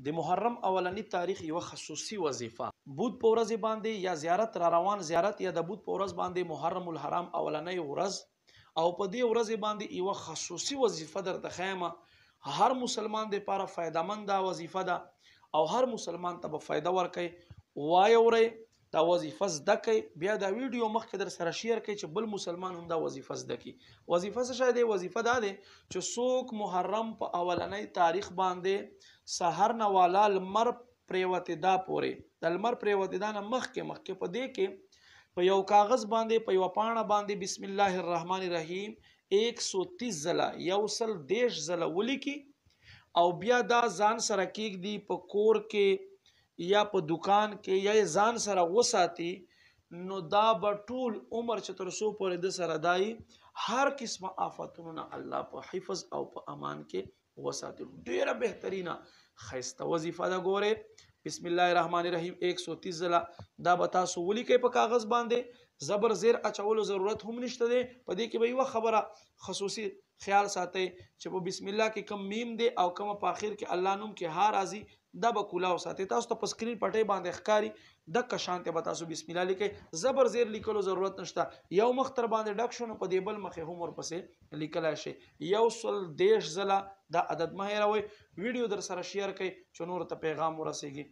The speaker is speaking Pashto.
د محرم اولنی تاریخ یو خصوصي وظیفه بود په ورځ باندې یا زیارت را روان زیارت یا د بود په ورځ باندې محرم الحرام اولنی ورځ او په دې ورځ باندې یو خصوصي وظیفه درته خیمه هر مسلمان د لپاره فائدمند دا وظیفه ده او هر مسلمان ته به فائدہ ورکړي وایوري دا وظیفه زده کوي بیا دا ویډیو مخکې در سره شیر کوي چې بل مسلمان هم دا وظیفه زده کوي. وظیفه څه شی دی؟ وظیفه دا دی چې څوک محرم په اولنی تاریخ باندې سحر نه والا لمر پریوتې دا پورې د لمر پریوتې دا نه مخکې په دې کې په یو کاغذ باندې په یو پاڼه باندې بسم الله الرحمن الرحیم 130 ځله یو سل 10 ځله ولیکي او بیا دا ځان سره کېږدي په کور کې یا په دکان کې یا ځان سره وساتي نو دا به ټول عمر چې تر څو پورې د سره دای هر قسمه آفتونو نه الله په حفظ او په امان کې وساتي. ډیره بهترینه خسته وظیفه ده. ګوره بسم الله الرحمن الرحیم 130 ځله دا به تاسو ولیکئ په کاغذ باندې زبر زیر اچولو ضرورت هم نشته دی. په دې کې به یو خبره خصوصي خیال ساتئ چې په بسم الله کې کم میم دی او کوم په اخر کې الله نوم کې ها راځي دا به کولاو ساتي. تاسو ته په سکرین پټۍ باندې ښکاری د کشانته به تاسو بسم الله لیکئ زبر زیر لیکلو ضرورت نشته. یو مخ تر باندې ډک شو نو په دې بل مخې هم ورپسې لیکلای شي. یو سل 10 ځله دا عدد مه هیروئ. ویډیو در سره شیر کړئ چې نور ته پیغام ورسیږي.